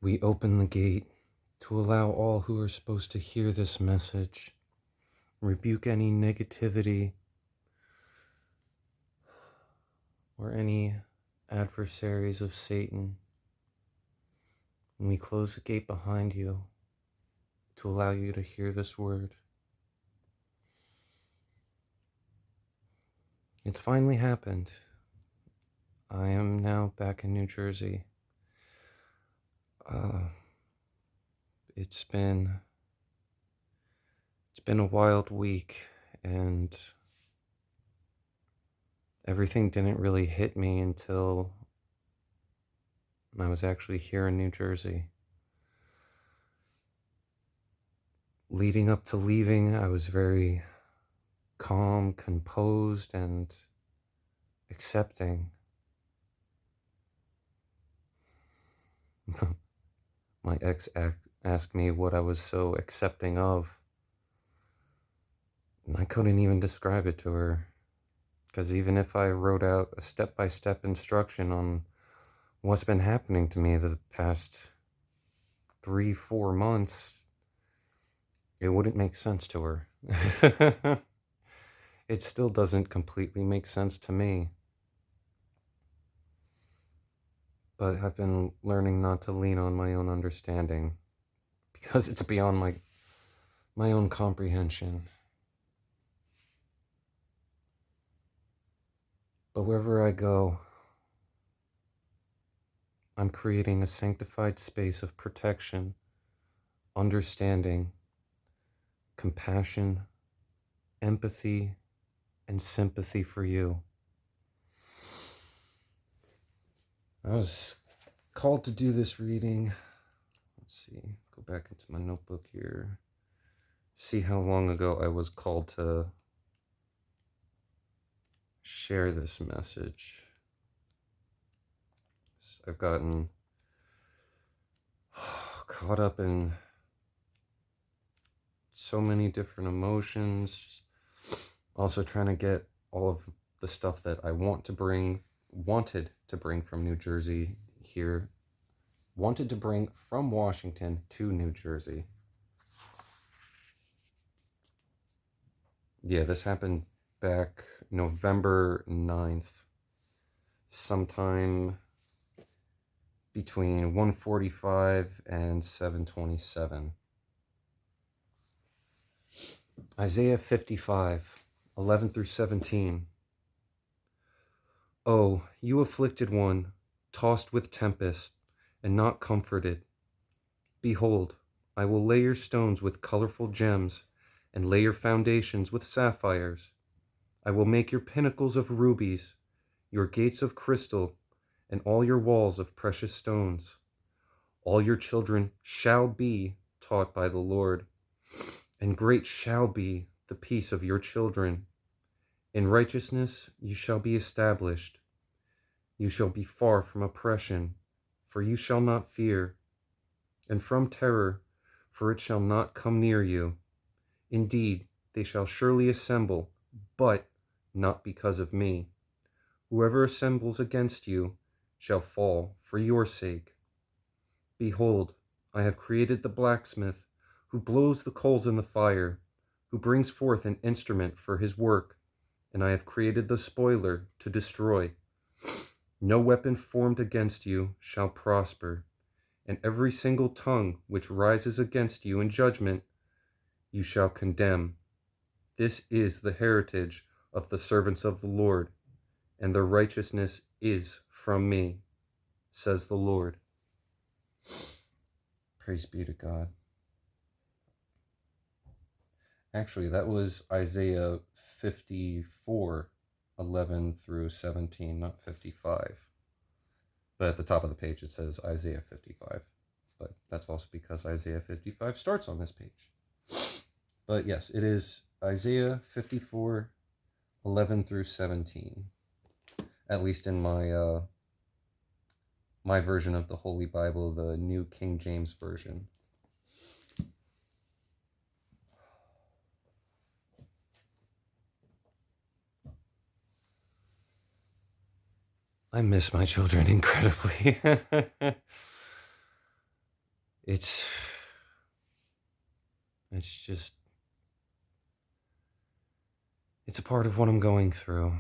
We open the gate to allow all who are supposed to hear this message, rebuke any negativity or any adversaries of Satan. And we close the gate behind you to allow you to hear this word. It's finally happened. I am now back in New Jersey. It's been a wild week, and everything didn't really hit me until I was actually here in New Jersey. Leading up to leaving, I was very calm, composed, and accepting. My ex asked me what I was so accepting of, and I couldn't even describe it to her. Because even if I wrote out a step-by-step instruction on what's been happening to me the past 3-4 months, it wouldn't make sense to her. It still doesn't completely make sense to me. But I've been learning not to lean on my own understanding because it's beyond my own comprehension. But wherever I go, I'm creating a sanctified space of protection, understanding, compassion, empathy, and sympathy for you. I was called to do this reading. Let's see, go back into my notebook here. See how long ago I was called to share this message. I've gotten caught up in so many different emotions, also trying to get all of the stuff that I wanted to bring from New Jersey here, wanted to bring from Washington to New Jersey. Yeah, this happened back November 9th, sometime between 1:45 and 7:27. Isaiah 55, 11 through 17. Oh, you afflicted one, tossed with tempest, and not comforted. Behold, I will lay your stones with colorful gems, and lay your foundations with sapphires. I will make your pinnacles of rubies, your gates of crystal, and all your walls of precious stones. All your children shall be taught by the Lord, and great shall be the peace of your children. In righteousness you shall be established. You shall be far from oppression, for you shall not fear, and from terror, for it shall not come near you. Indeed, they shall surely assemble, but not because of me. Whoever assembles against you shall fall for your sake. Behold, I have created the blacksmith, who blows the coals in the fire, who brings forth an instrument for his work, and I have created the spoiler to destroy. No weapon formed against you shall prosper, and every single tongue which rises against you in judgment you shall condemn. This is the heritage of the servants of the Lord, and their righteousness is from me, says the Lord. Praise be to God. Actually, that was Isaiah 54, 11 through 17, not 55. But at the top of the page it says Isaiah 55. But that's also because Isaiah 55 starts on this page. But yes, it is Isaiah 54, 11 through 17. At least in my my version of the Holy Bible, the New King James Version. I miss my children incredibly. It's just it's a part of what I'm going through.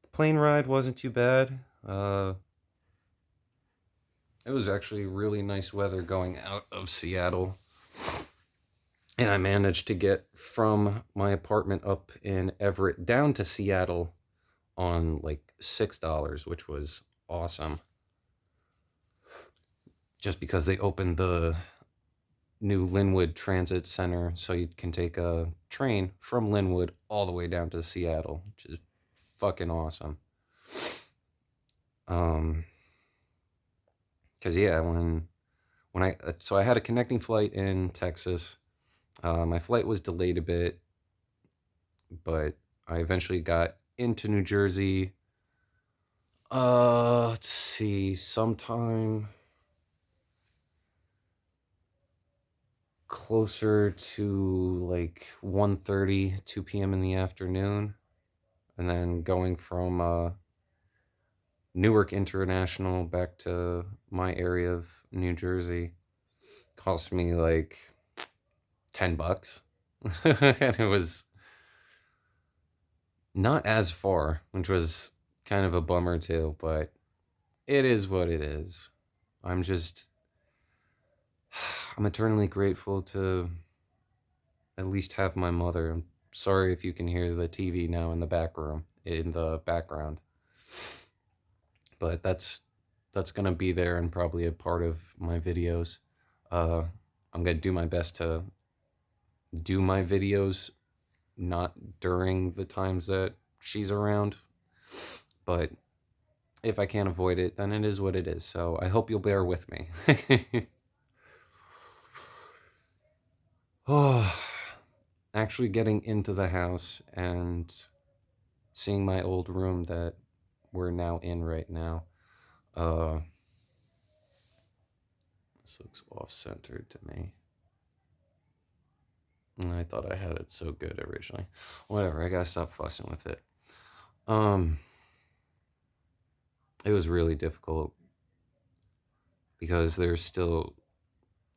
The plane ride wasn't too bad. It was actually really nice weather going out of Seattle. And I managed to get from my apartment up in Everett down to Seattle on like $6, which was awesome. Just because they opened the new Linwood Transit Center, so you can take a train from Linwood all the way down to Seattle, which is fucking awesome. Because yeah, when I had a connecting flight in Texas. My flight was delayed a bit, but I eventually got into New Jersey. Let's see, sometime closer to like 1:30, 2 p.m. in the afternoon. And then going from Newark International back to my area of New Jersey cost me like $10. And it was not as far, which was kind of a bummer too, but it is what it is. I'm just, I'm eternally grateful to at least have my mother. I'm sorry if you can hear the TV now in the back room, in the background, but that's gonna be there and probably a part of my videos. Uh, I'm gonna do my best to do my videos not during the times that she's around, but if I can't avoid it, then it is what it is. So I hope you'll bear with me. Oh, actually getting into the house and seeing my old room that we're now in right now. Uh, this looks off-centered to me. I thought I had it so good originally. Whatever, I gotta stop fussing with it. Um, it was really difficult because there's still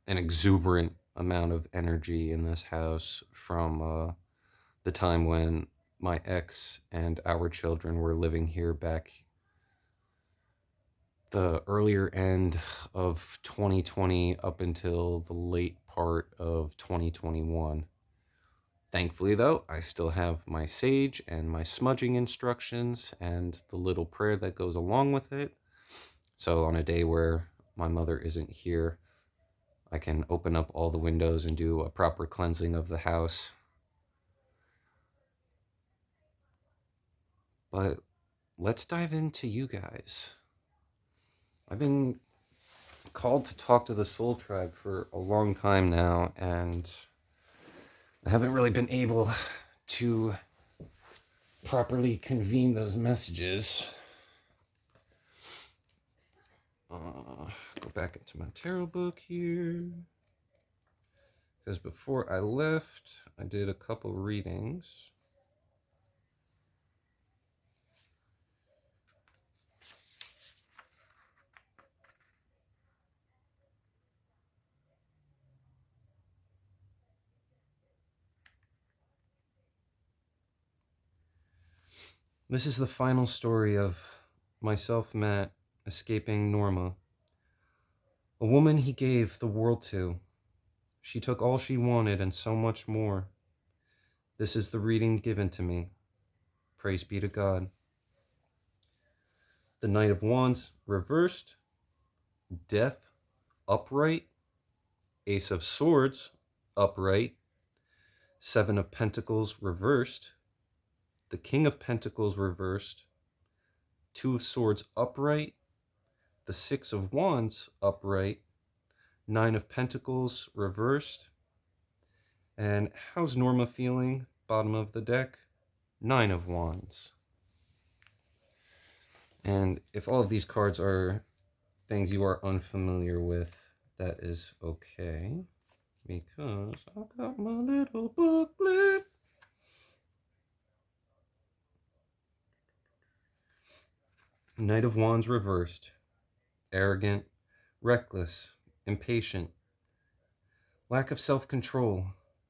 an exuberant amount of energy in this house from the time when my ex and our children were living here back the earlier end of 2020 up until the late part of 2021. Thankfully, though, I still have my sage and my smudging instructions and the little prayer that goes along with it. So, on a day where my mother isn't here, I can open up all the windows and do a proper cleansing of the house. But let's dive into you guys. I've been called to talk to the Soul Tribe for a long time now, and I haven't really been able to properly convene those messages. Go back into my tarot book here. Because before I left, I did a couple readings. This is the final story of myself, Matt, escaping Norma. A woman he gave the world to. She took all she wanted and so much more. This is the reading given to me. Praise be to God. The Knight of Wands reversed, Death upright, Ace of Swords upright, Seven of Pentacles reversed, the King of Pentacles reversed, Two of Swords upright, the Six of Wands upright, Nine of Pentacles reversed. And how's Norma feeling? Bottom of the deck, Nine of Wands. And if all of these cards are things you are unfamiliar with, that is okay, because I got my little booklet. Knight of Wands reversed. Arrogant, reckless, impatient, lack of self-control,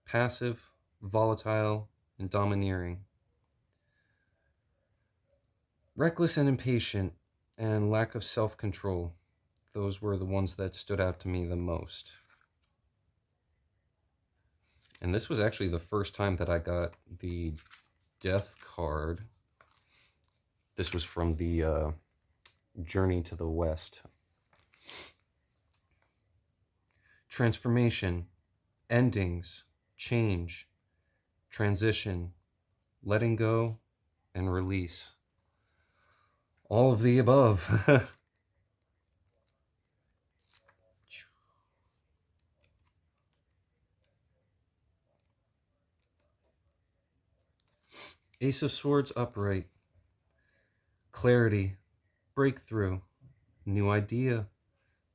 passive, volatile, and domineering. Reckless and impatient, and lack of self-control. Those were the ones that stood out to me the most. And this was actually the first time that I got the Death card. This was from the Journey to the West. Transformation, endings, change, transition, letting go, and release. All of the above. Ace of Swords upright. Clarity, breakthrough, new idea,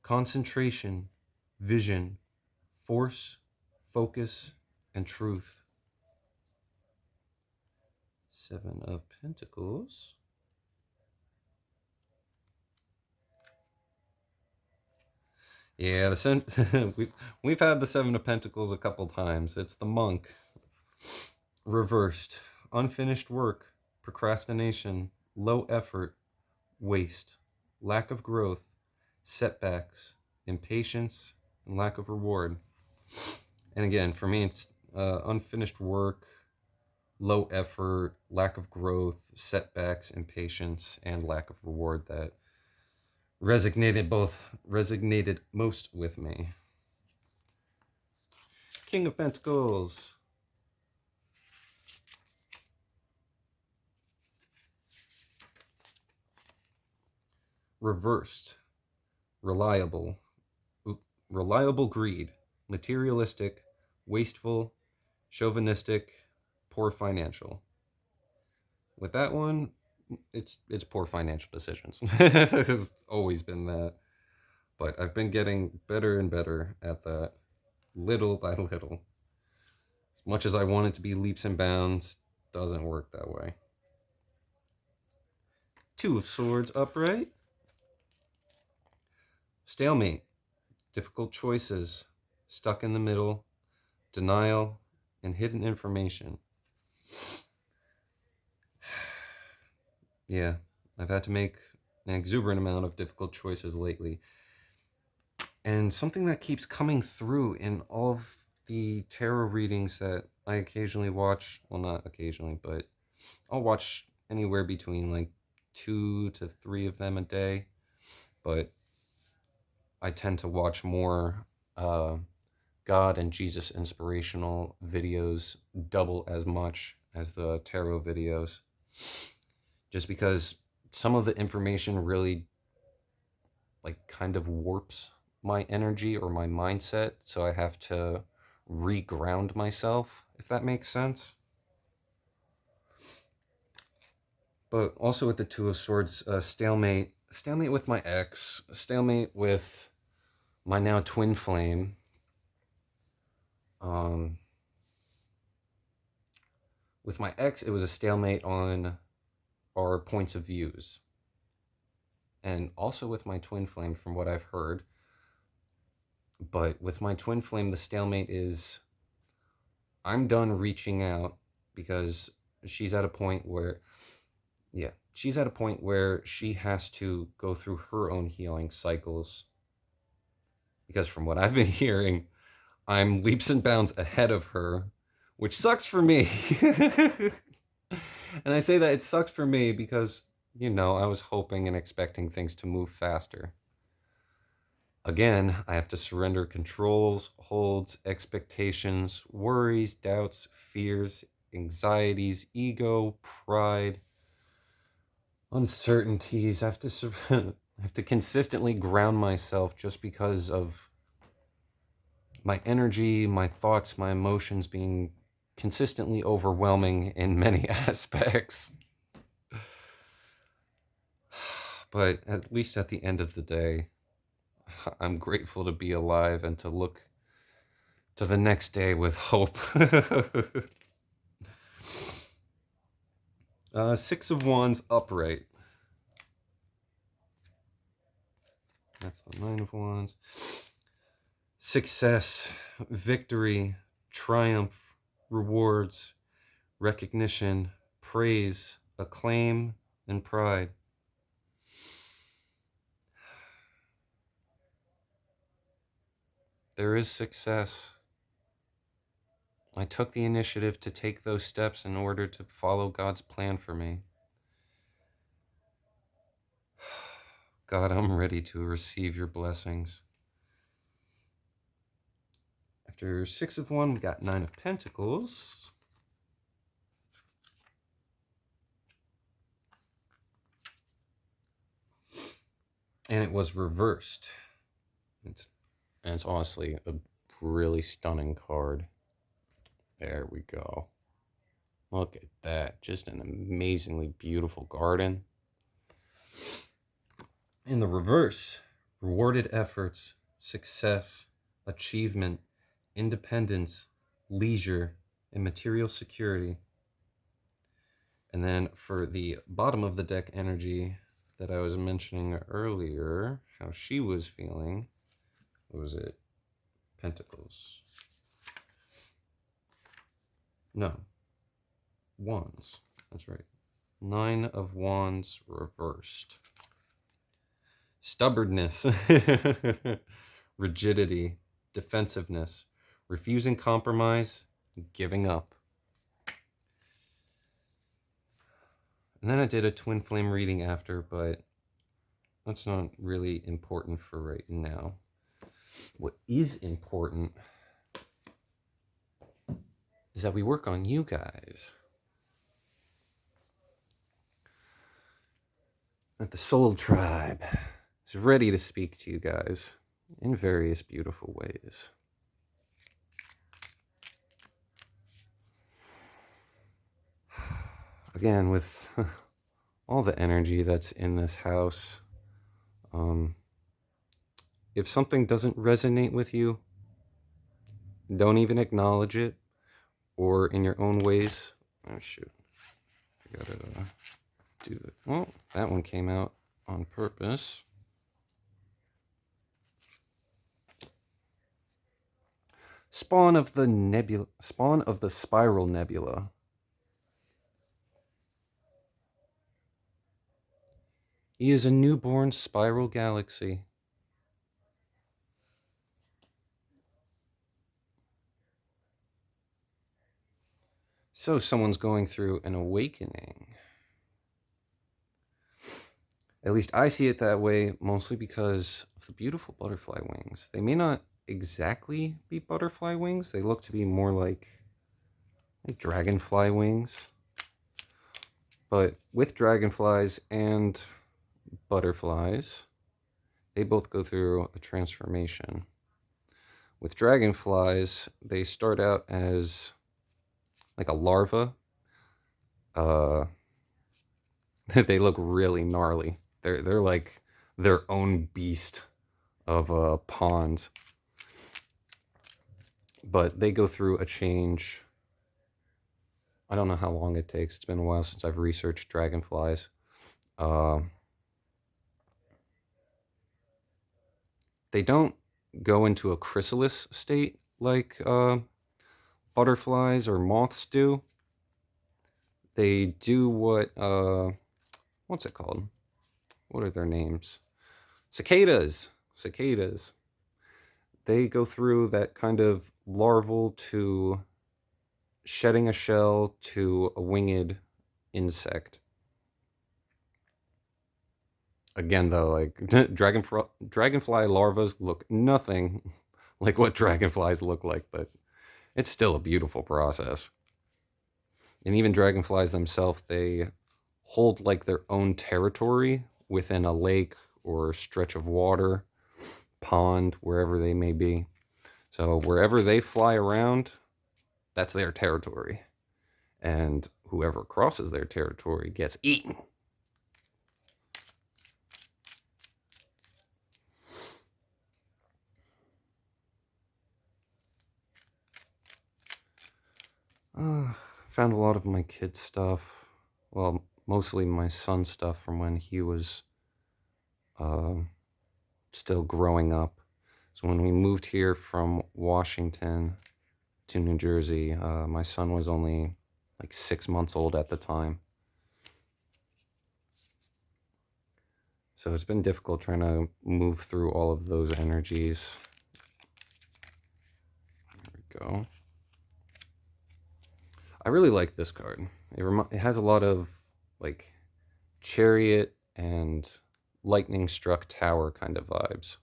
concentration, vision, force, focus, and truth. Seven of Pentacles. Yeah, we've had the Seven of Pentacles a couple times. It's the Monk. Reversed. Unfinished work, procrastination, low effort, waste, lack of growth, setbacks, impatience, and lack of reward. And again, for me, it's unfinished work, low effort, lack of growth, setbacks, impatience, and lack of reward that resonated most with me. King of Pentacles. Reversed. Reliable greed, materialistic, wasteful, chauvinistic, poor financial. With that one, it's poor financial decisions. It's always been that. But I've been getting better and better at that, little by little. As much as I want it to be leaps and bounds, doesn't work that way. Two of Swords upright. Stalemate, difficult choices, stuck in the middle, denial, and hidden information. Yeah, I've had to make an exuberant amount of difficult choices lately. And something that keeps coming through in all of the tarot readings that I occasionally watch, well, not occasionally, but I'll watch anywhere between like 2 to 3 of them a day. But I tend to watch more God and Jesus inspirational videos, double as much as the tarot videos. Just because some of the information really like kind of warps my energy or my mindset, so I have to reground myself, if that makes sense. But also with the Two of Swords, stalemate with my ex, stalemate with my now twin flame. With my ex, it was a stalemate on our points of views. And also with my twin flame, from what I've heard. But with my twin flame, the stalemate is I'm done reaching out because she's at a point where, she has to go through her own healing cycles. Because from what I've been hearing, I'm leaps and bounds ahead of her, which sucks for me. And I say that it sucks for me because, I was hoping and expecting things to move faster. Again, I have to surrender controls, holds, expectations, worries, doubts, fears, anxieties, ego, pride, uncertainties. I have to consistently ground myself just because of my energy, my thoughts, my emotions being consistently overwhelming in many aspects. But at least at the end of the day, I'm grateful to be alive and to look to the next day with hope. Six of Wands upright. That's the Nine of Wands. Success, victory, triumph, rewards, recognition, praise, acclaim, and pride. There is success. I took the initiative to take those steps in order to follow God's plan for me. God, I'm ready to receive your blessings. After Six of Wands, we got Nine of Pentacles. And it was reversed. It's honestly a really stunning card. There we go. Look at that. Just an amazingly beautiful garden. In the reverse, rewarded efforts, success, achievement, independence, leisure, and material security. And then for the bottom of the deck energy that I was mentioning earlier, how she was feeling, what was it? Pentacles. No. Wands. That's right. Nine of Wands reversed. Stubbornness, rigidity, defensiveness, refusing compromise, giving up. And then I did a twin flame reading after, but that's not really important for right now. What is important is that we work on you guys. That the Soul Tribe is ready to speak to you guys in various beautiful ways. Again, with all the energy that's in this house, if something doesn't resonate with you, don't even acknowledge it, or in your own ways. Oh shoot, I gotta do that. Well, that one came out on purpose. Spawn of the Spiral Nebula. He is a newborn spiral galaxy. So someone's going through an awakening. At least I see it that way, mostly because of the beautiful butterfly wings. They may not exactly be butterfly wings. They look to be more like dragonfly wings. But with dragonflies and butterflies, they both go through a transformation. With dragonflies, they start out as like a larva. They look really gnarly. They're like their own beast of ponds. But they go through a change. I don't know how long it takes. It's been a while since I've researched dragonflies. They don't go into a chrysalis state like butterflies or moths do. They do what, what's it called? What are their names? Cicadas. They go through that kind of larval to shedding a shell to a winged insect. Again, though, like dragonfly larvas look nothing like what dragonflies look like, but it's still a beautiful process. And even dragonflies themselves, they hold like their own territory within a lake or stretch of water, pond, wherever they may be. So wherever they fly around, that's their territory. And whoever crosses their territory gets eaten. Found a lot of my kid stuff. Well, mostly my son stuff from when he was still growing up. So when we moved here from Washington to New Jersey, my son was only like 6 months old at the time. So it's been difficult trying to move through all of those energies. There we go. I really like this card. It has a lot of like Chariot and lightning struck tower kind of vibes.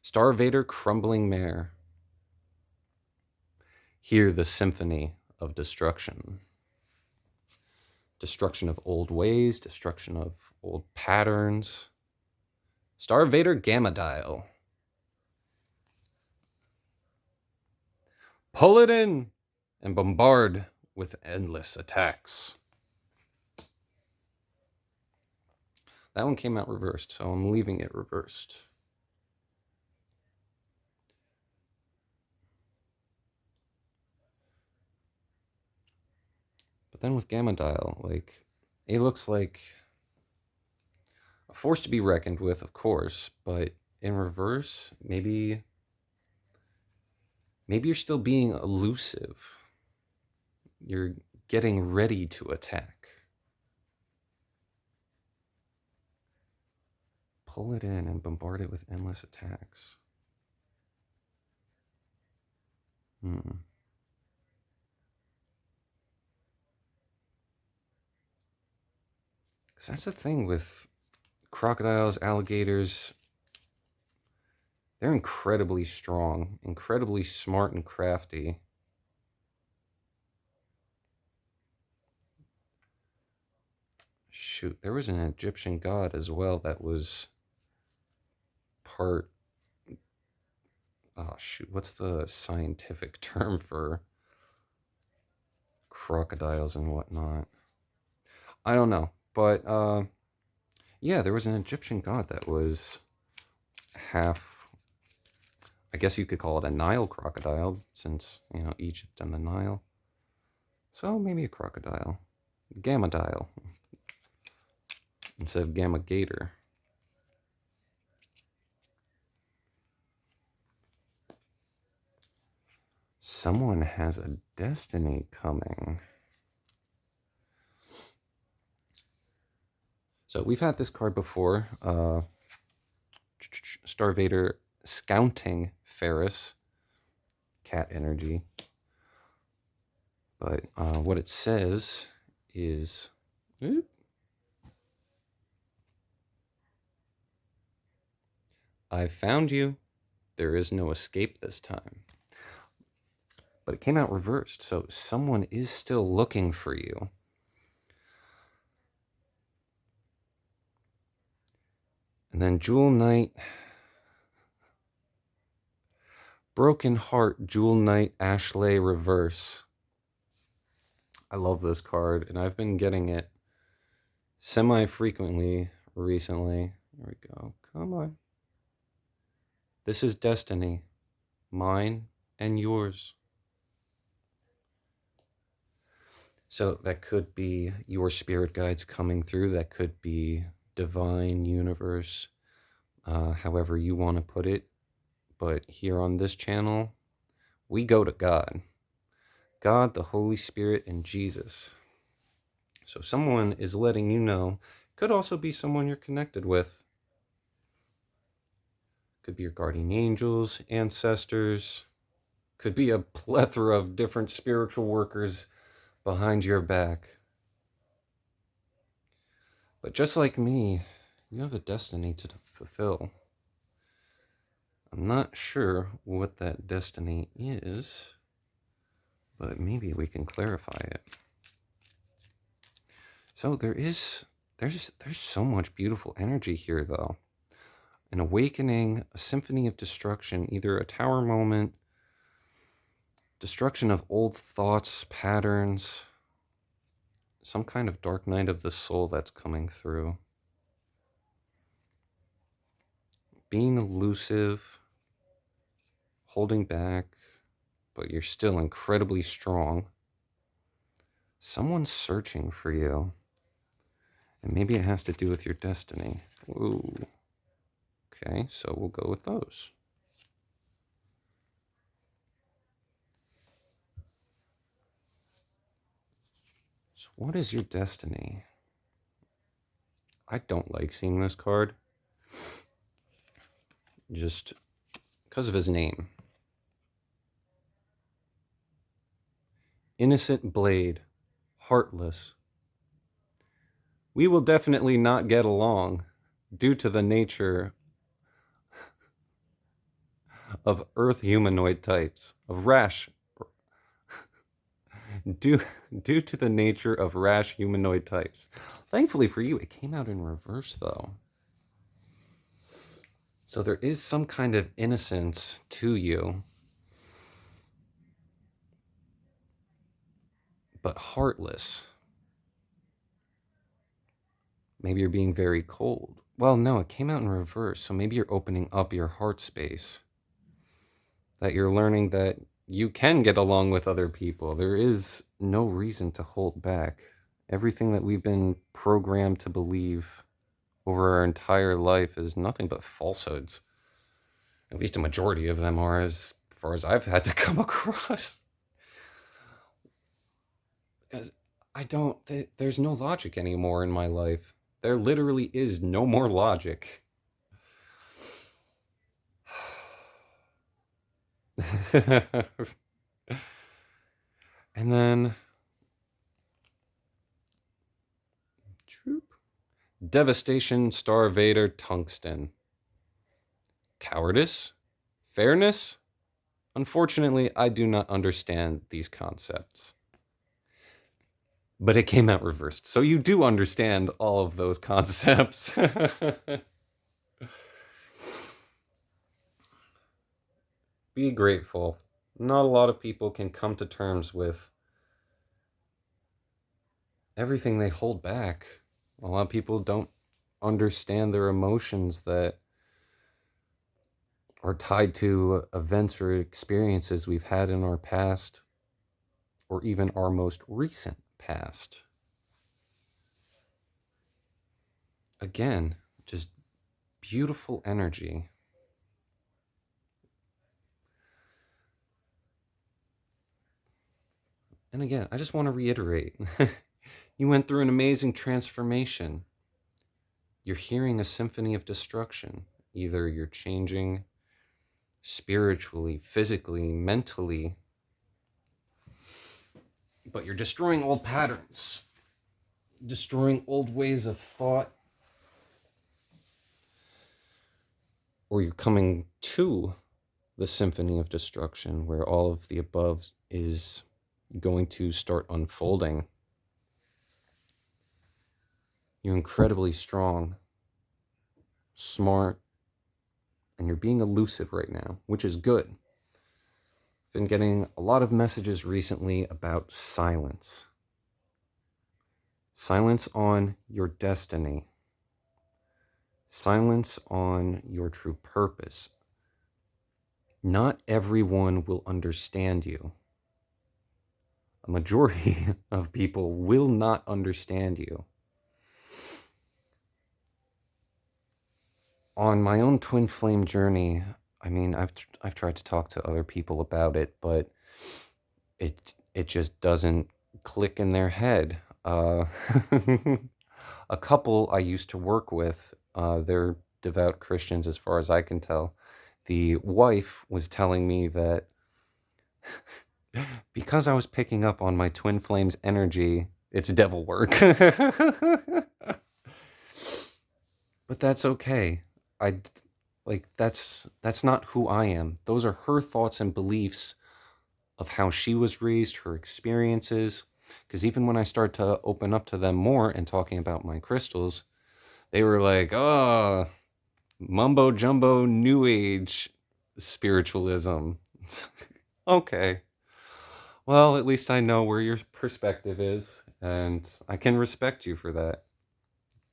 Star Vader, crumbling mare. Hear the symphony of destruction. Destruction of old ways, destruction of old patterns. Star Vader, gamma dial. Pull it in and bombard with endless attacks. That one came out reversed, so I'm leaving it reversed. But then with Gamma Dial, like, it looks like a force to be reckoned with, of course, but in reverse, maybe you're still being elusive. You're getting ready to attack. Pull it in and bombard it with endless attacks. Because that's the thing with crocodiles, alligators. They're incredibly strong, incredibly smart and crafty. Shoot, there was an Egyptian god as well that was part... Oh, shoot, what's the scientific term for crocodiles and whatnot? I don't know, but yeah, there was an Egyptian god that was half... I guess you could call it a Nile crocodile, since, you know, Egypt and the Nile. So maybe a crocodile. Gamma dial. Instead of gamma gator. Someone has a destiny coming. So we've had this card before. Star Vader, Scouting Ferris. Cat energy. But what it says is... I found you. There is no escape this time. But it came out reversed, so someone is still looking for you. And then Jewel Knight. Broken Heart, Jewel Knight, Ashley reverse. I love this card, and I've been getting it semi-frequently recently. There we go. Come on. This is destiny. Mine and yours. So that could be your spirit guides coming through. That could be divine universe, however you want to put it. But here on this channel, we go to God. God, the Holy Spirit, and Jesus. So someone is letting you know. Could also be someone you're connected with. Could be your guardian angels, ancestors. Could be a plethora of different spiritual workers behind your back. But just like me, you have a destiny to fulfill. I'm not sure what that destiny is, but maybe we can clarify it. So there's so much beautiful energy here, though. An awakening, a symphony of destruction, either a tower moment, destruction of old thoughts, patterns, some kind of dark night of the soul that's coming through. Being elusive, holding back, but you're still incredibly strong. Someone's searching for you. And maybe it has to do with your destiny. Ooh. Okay, so we'll go with those. So what is your destiny? I don't like seeing this card. Just because of his name. Innocent blade, heartless. We will definitely not get along due to the nature of earth humanoid types, of rash. Due to the nature of rash humanoid types. Thankfully for you, it came out in reverse, though. So there is some kind of innocence to you, but heartless. Maybe you're being very cold. Well, no, it came out in reverse, so maybe you're opening up your heart space. That you're learning that you can get along with other people. There is no reason to hold back. Everything that we've been programmed to believe over our entire life is nothing but falsehoods. At least a majority of them are, as far as I've had to come across. Because there's no logic anymore in my life. There literally is no more logic. And then Devastation, Star Vader, Tungsten. Cowardice? Fairness? Unfortunately, I do not understand these concepts. But it came out reversed, so you do understand all of those concepts. Be grateful. Not a lot of people can come to terms with everything they hold back. A lot of people don't understand their emotions that are tied to events or experiences we've had in our past, or even our most recent past. Again, just beautiful energy. And again, I just want to reiterate, you went through an amazing transformation. You're hearing a symphony of destruction. Either you're changing spiritually, physically, mentally, but you're destroying old patterns, destroying old ways of thought, or you're coming to the symphony of destruction where all of the above is going to start unfolding. You're incredibly strong, smart, and you're being elusive right now, which is good. I've been getting a lot of messages recently about silence. Silence on your destiny. Silence on your true purpose. Not everyone will understand you. A majority of people will not understand you. On my own twin flame journey, I mean, I've tried to talk to other people about it, but it just doesn't click in their head. A couple I used to work with, they're devout Christians as far as I can tell. The wife was telling me that because I was picking up on my twin flame's energy, it's devil work. But that's okay. That's not who I am. Those are her thoughts and beliefs of how she was raised, her experiences. Because even when I start to open up to them more and talking about my crystals, they were like, oh, mumbo jumbo new age spiritualism. Okay. Well, at least I know where your perspective is, and I can respect you for that.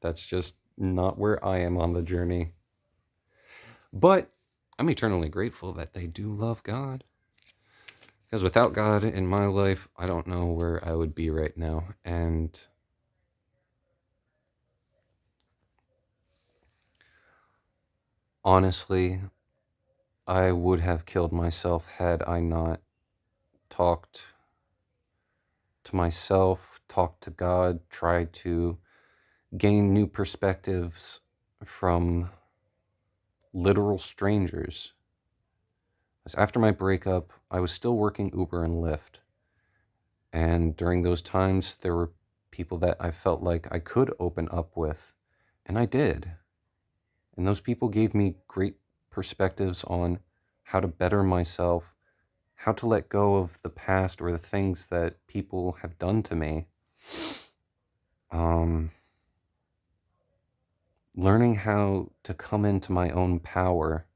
That's just not where I am on the journey. But I'm eternally grateful that they do love God. Because without God in my life, I don't know where I would be right now. And Honestly, I would have killed myself had I not talked to myself, talked to God, tried to gain new perspectives from literal strangers. 'Cause after my breakup, I was still working Uber and Lyft. And during those times, there were people that I felt like I could open up with, and I did. And those people gave me great perspectives on how to better myself, how to let go of the past or the things that people have done to me. Um, Learning how to come into my own power.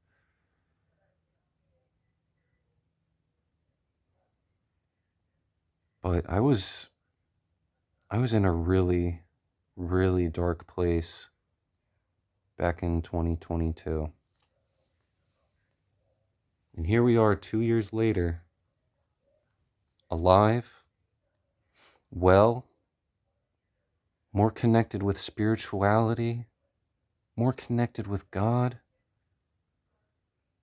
But I was in a really, really dark place back in 2022. And here we are 2 years later, alive, well, more connected with spirituality, more connected with God,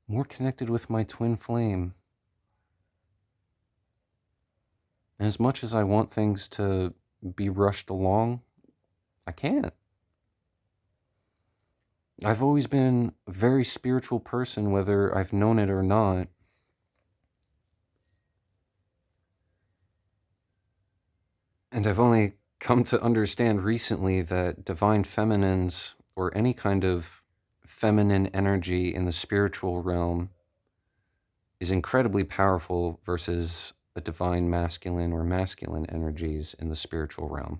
more connected with my twin flame. And as much as I want things to be rushed along, I can't. I've always been a very spiritual person, whether I've known it or not. And I've only come to understand recently that divine feminines, or any kind of feminine energy in the spiritual realm, is incredibly powerful versus a divine masculine or masculine energies in the spiritual realm.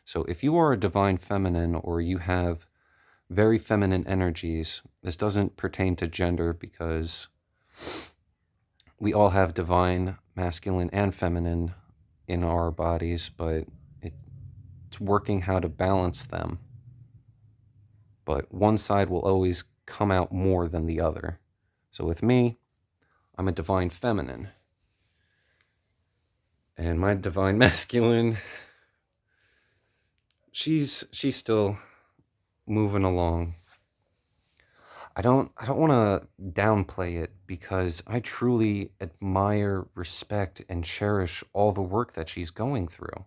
So if you are a divine feminine or you have very feminine energies, this doesn't pertain to gender because we all have divine masculine and feminine in our bodies, but it's working how to balance them. But one side will always come out more than the other. So with me, I'm a divine feminine. And my divine masculine, she's still moving along. I don't want to downplay it because I truly admire, respect, and cherish all the work that she's going through.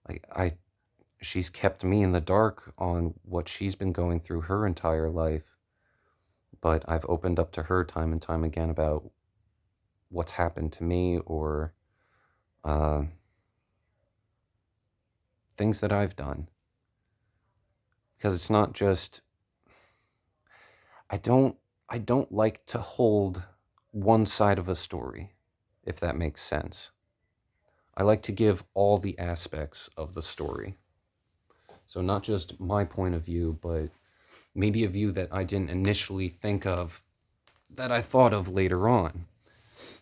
Like she's kept me in the dark on what she's been going through her entire life, but I've opened up to her time and time again about what's happened to me or uh, things that I've done. Because it's not just I don't I don't like to hold one side of a story, if that makes sense. I like to give all the aspects of the story. So not just my point of view, but maybe a view that I didn't initially think of that I thought of later on.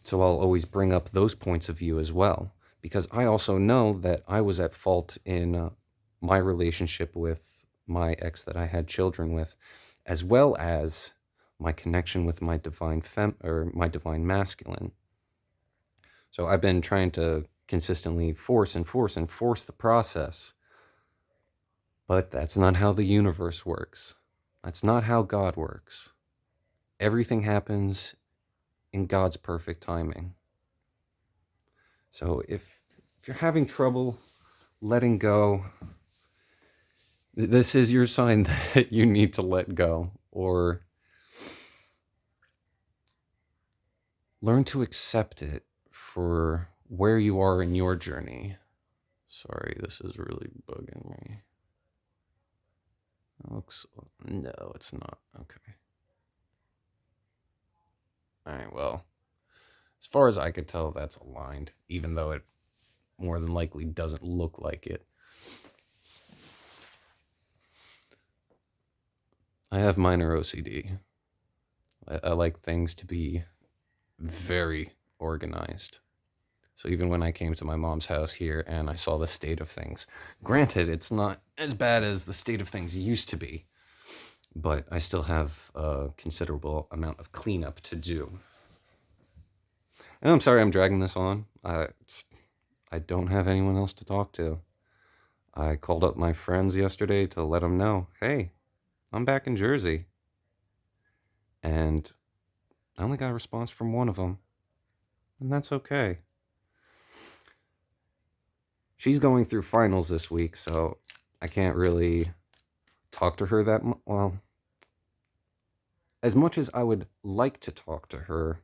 So I'll always bring up those points of view as well, because I also know that I was at fault in my relationship with my ex that I had children with, as well as my connection with my divine or my divine masculine. So I've been trying to consistently force and force and force the process, but that's not how the universe works. That's not how God works. Everything happens in God's perfect timing. So if you're having trouble letting go, this is your sign that you need to let go or learn to accept it for where you are in your journey. Sorry, this is really bugging me. Looks no, it's not. Okay. All right, well, as far as I could tell, that's aligned, even though it more than likely doesn't look like it. I have minor OCD. I like things to be very organized. So even when I came to my mom's house here and I saw the state of things, granted, it's not as bad as the state of things used to be, but I still have a considerable amount of cleanup to do. And I'm sorry I'm dragging this on. I don't have anyone else to talk to. I called up my friends yesterday to let them know, hey, I'm back in Jersey. And I only got a response from one of them, and that's okay. She's going through finals this week, so I can't really talk to her that much. Well, as much as I would like to talk to her,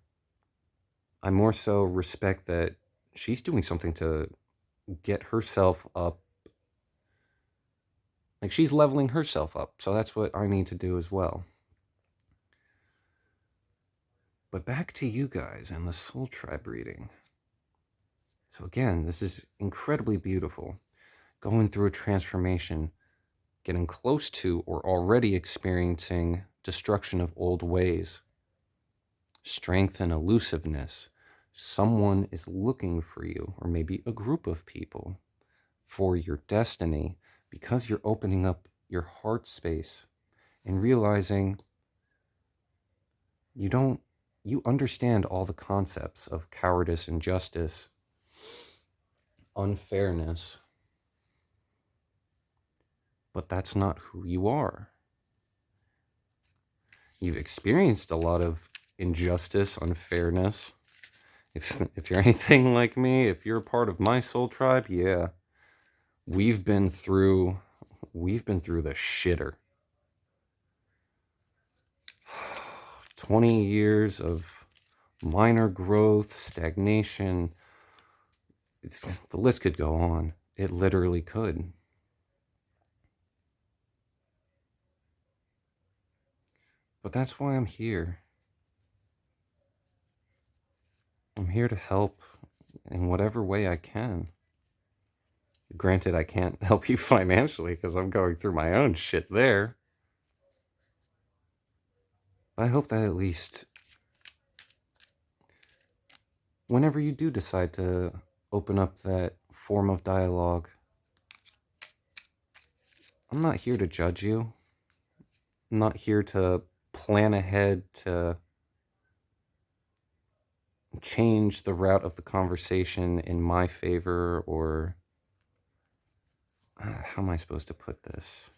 I more so respect that she's doing something to get herself up. Like, she's leveling herself up, so that's what I need to do as well. But back to you guys and the Soul Tribe reading. So again, this is incredibly beautiful. Going through a transformation, getting close to or already experiencing destruction of old ways, strength and elusiveness. Someone is looking for you, or maybe a group of people, for your destiny, because you're opening up your heart space and realizing you understand all the concepts of cowardice, injustice, unfairness, but that's not who you are. You've experienced a lot of injustice, unfairness. If you're anything like me, if you're a part of my soul tribe, yeah, we've been through the shitter. 20 years of minor growth, stagnation. The list could go on. It literally could. But that's why I'm here. I'm here to help in whatever way I can. Granted, I can't help you financially because I'm going through my own shit there. But I hope that at least whenever you do decide to open up that form of dialogue, I'm not here to judge you. I'm not here to plan ahead to change the route of the conversation in my favor, or how am I supposed to put this?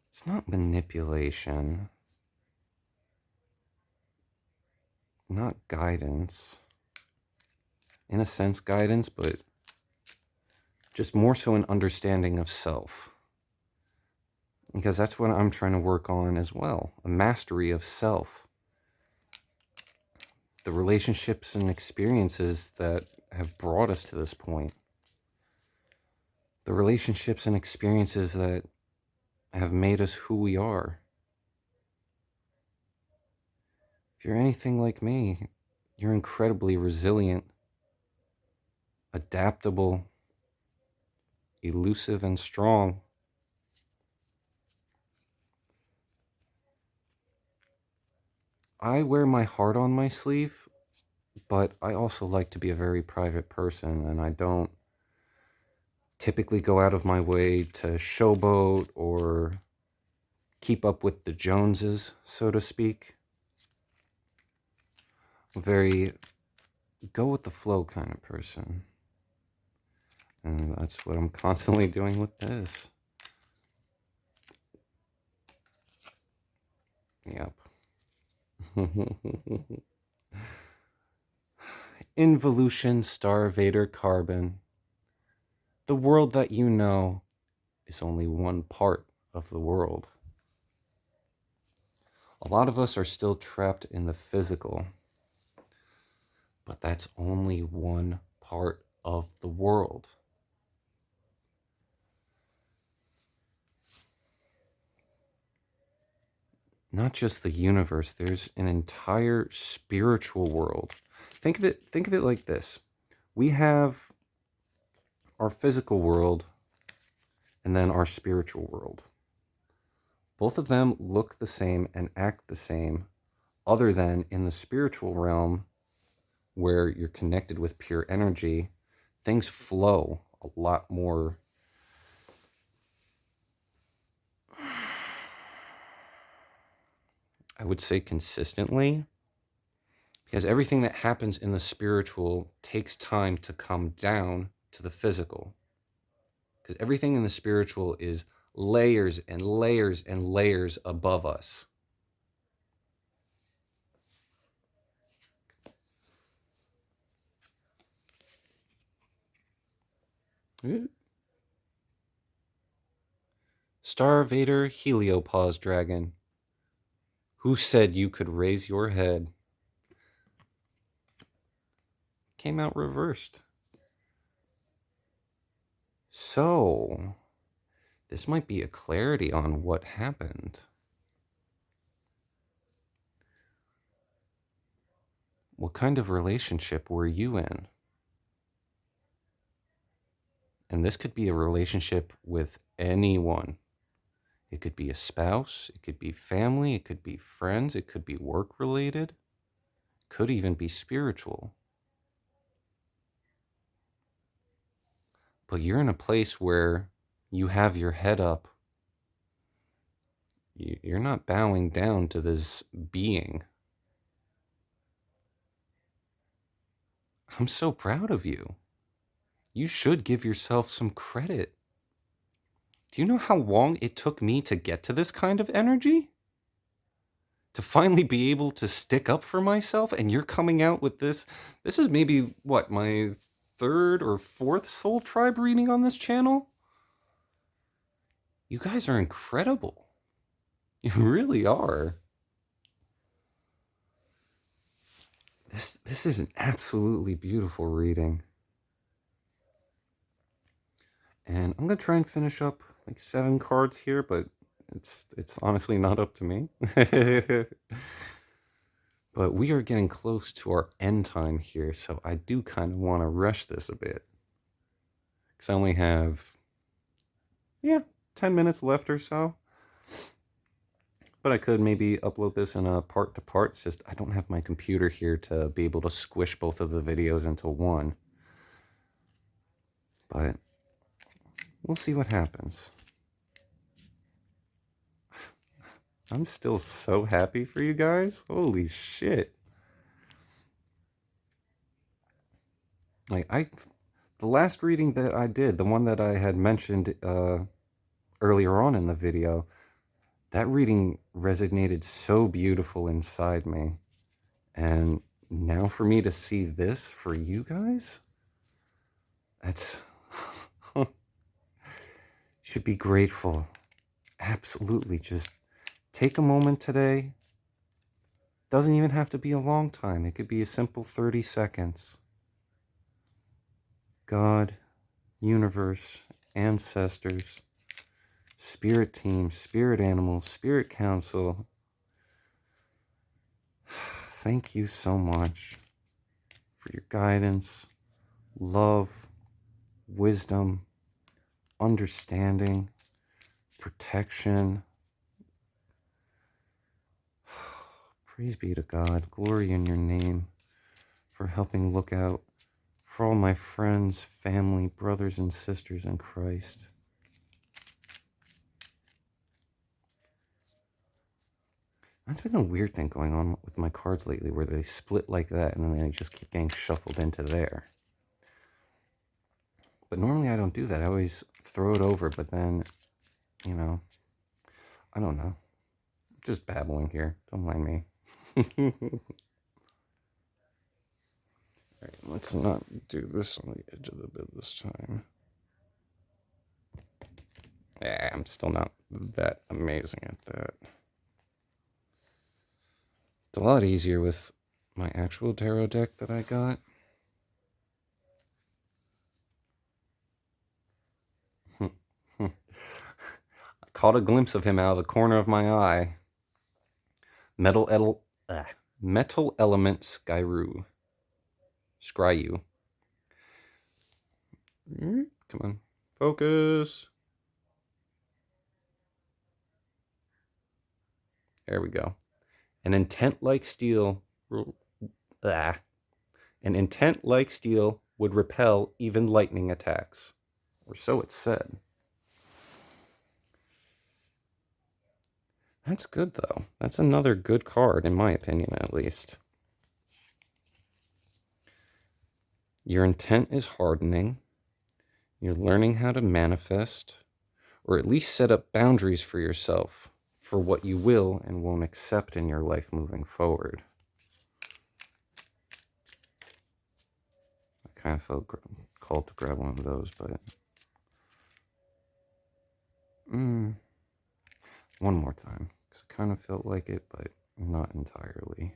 It's not manipulation, not guidance. In a sense, guidance, but just more so an understanding of self. Because that's what I'm trying to work on as well, a mastery of self. The relationships and experiences that have brought us to this point. The relationships and experiences that have made us who we are. If you're anything like me, you're incredibly resilient, adaptable, elusive, and strong. I wear my heart on my sleeve, but I also like to be a very private person, and I don't typically go out of my way to showboat or keep up with the Joneses, so to speak. A very go with the flow kind of person. And that's what I'm constantly doing with this. Yep. Involution Star Vader Carbon. The world that you know is only one part of the world. A lot of us are still trapped in the physical, but that's only one part of the world. Not just the universe, there's an entire spiritual world. Think of it like this. We have our physical world and then our spiritual world. Both of them look the same and act the same, other than in the spiritual realm where you're connected with pure energy, things flow a lot more. I would say consistently, because everything that happens in the spiritual takes time to come down to the physical. Because everything in the spiritual is layers and layers and layers above us. Starvator Heliopause Dragon. Who said you could raise your head? Came out reversed. So, this might be a clarity on what happened. What kind of relationship were you in? And this could be a relationship with anyone. It could be a spouse, it could be family, it could be friends, it could be work related, could even be spiritual. But you're in a place where you have your head up. You're not bowing down to this being. I'm so proud of you. You should give yourself some credit. Do you know how long it took me to get to this kind of energy? To finally be able to stick up for myself, and you're coming out with this. This is maybe, what, my third or fourth Soul Tribe reading on this channel? You guys are incredible. You really are. This is an absolutely beautiful reading. And I'm going to try and finish up like 7 cards here, but it's honestly not up to me. But we are getting close to our end time here, so I do kind of want to rush this a bit. Because I only have, 10 minutes left or so. But I could maybe upload this in a part to part. It's just I don't have my computer here to be able to squish both of the videos into one. But we'll see what happens. I'm still so happy for you guys. Holy shit. Like, the last reading that I did, the one that I had mentioned earlier on in the video, that reading resonated so beautiful inside me. And now for me to see this for you guys, that's... should be grateful. Absolutely. Just take a moment today. Doesn't even have to be a long time. It could be a simple 30 seconds. God, universe, ancestors, spirit team, spirit animals, spirit council. Thank you so much for your guidance, love, wisdom, understanding, protection. Praise be to God. Glory in your name for helping look out for all my friends, family, brothers, and sisters in Christ. That's been a weird thing going on with my cards lately, where they split like that and then they just keep getting shuffled into there. But normally I don't do that. I always throw it over, but then, I don't know. I'm just babbling here. Don't mind me. Alright, let's not do this on the edge of the bed this time. Yeah, I'm still not that amazing at that. It's a lot easier with my actual tarot deck that I got. I caught a glimpse of him out of the corner of my eye. Metal Element Skyryu. Come on. Focus. There we go. An intent like steel would repel even lightning attacks. Or so it's said. That's good, though. That's another good card, in my opinion, at least. Your intent is hardening. You're learning how to manifest. or at least set up boundaries for yourself for what you will and won't accept in your life moving forward. I kind of felt called to grab one of those, but one more time, because I kind of felt like it, but not entirely.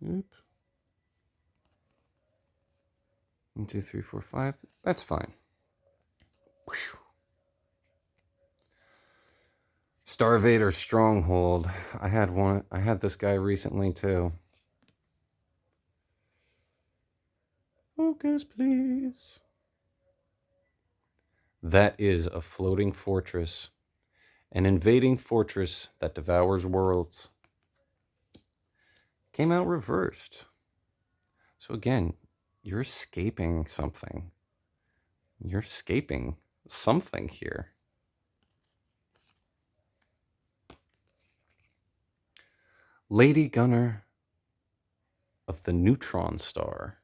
Oop. 1, 2, 3, 4, 5. That's fine. Starvader Stronghold. I had this guy recently too. Focus, please. That is a floating fortress. An invading fortress that devours worlds. Came out reversed. So again, you're escaping something. You're escaping something here. Lady Gunner of the Neutron Star.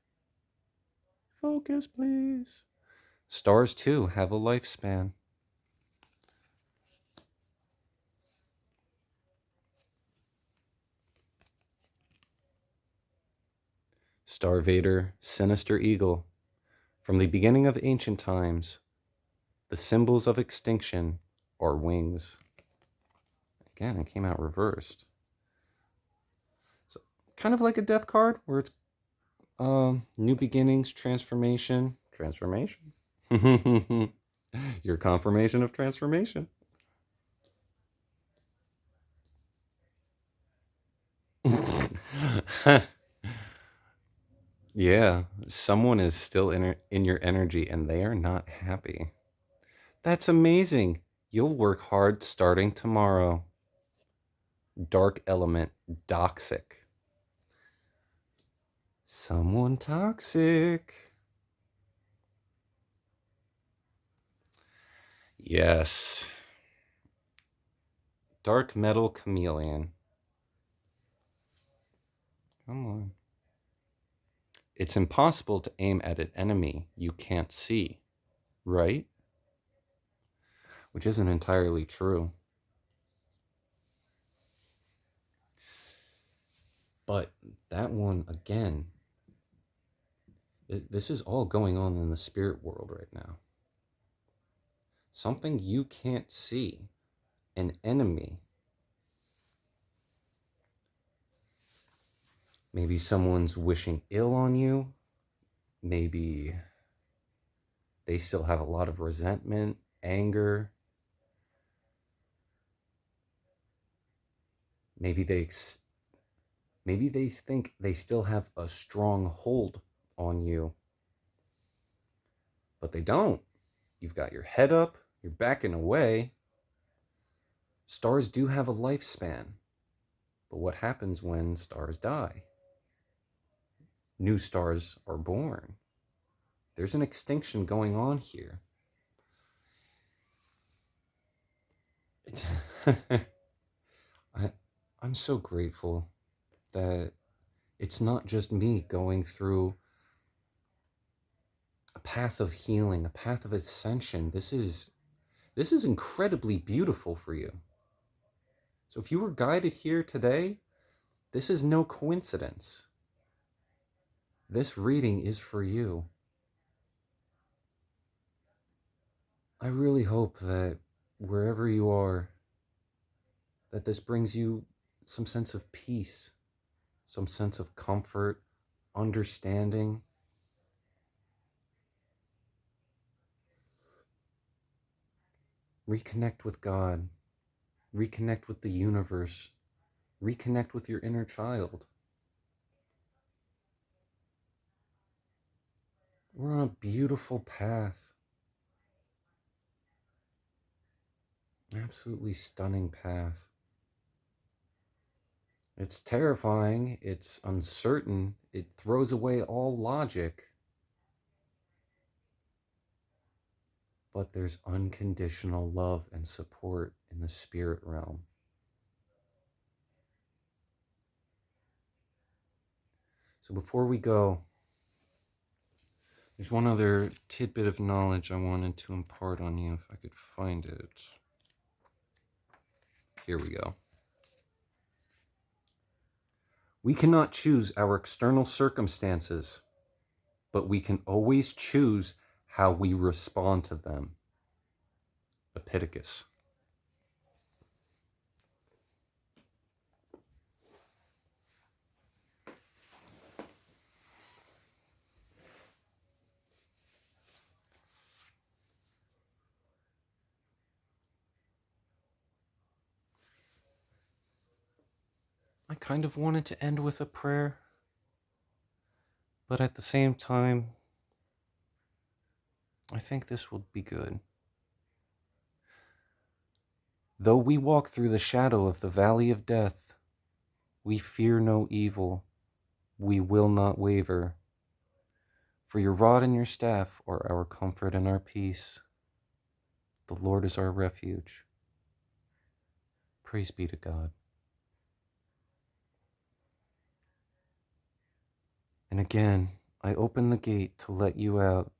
Focus, please. Stars, too, have a lifespan. Starvader, Sinister Eagle. From the beginning of ancient times, the symbols of extinction are wings. Again, it came out reversed. So, kind of like a death card, where it's new beginnings, transformation. Your confirmation of transformation. Yeah, someone is still in your energy and they are not happy. That's amazing. You'll work hard starting tomorrow. Dark element, toxic. Someone toxic. Yes. Dark metal chameleon. Come on. It's impossible to aim at an enemy you can't see, right? Which isn't entirely true. But that one, again, this is all going on in the spirit world right now. Something you can't see, an enemy. Maybe someone's wishing ill on you. Maybe they still have a lot of resentment, anger. Maybe they think they still have a strong hold on you. But they don't. You've got your head up, you're backing away. Stars do have a lifespan. But what happens when stars die? New stars are born. There's an extinction going on here. I'm so grateful that it's not just me going through a path of healing, a path of ascension. This is incredibly beautiful for you. So if you were guided here today, this is no coincidence. This reading is for you. I really hope that wherever you are, that this brings you some sense of peace, some sense of comfort, understanding. Reconnect with God. Reconnect with the universe. Reconnect with your inner child. We're on a beautiful path. Absolutely stunning path. It's terrifying, it's uncertain, it throws away all logic. But there's unconditional love and support in the spirit realm. So before we go, there's one other tidbit of knowledge I wanted to impart on you, if I could find it. Here we go. We cannot choose our external circumstances, but we can always choose how we respond to them. Epictetus. I kind of wanted to end with a prayer, but at the same time, I think this will be good. Though we walk through the shadow of the valley of death, we fear no evil, we will not waver. For your rod and your staff are our comfort and our peace. The Lord is our refuge. Praise be to God. And again, I open the gate to let you out.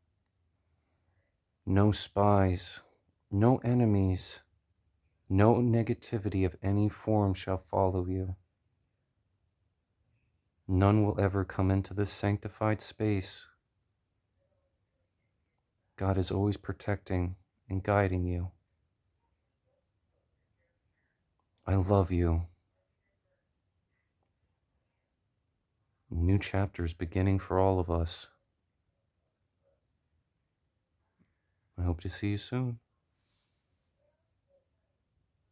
No spies, no enemies, no negativity of any form shall follow you. None will ever come into this sanctified space. God is always protecting and guiding you. I love you. New chapters beginning for all of us. I hope to see you soon.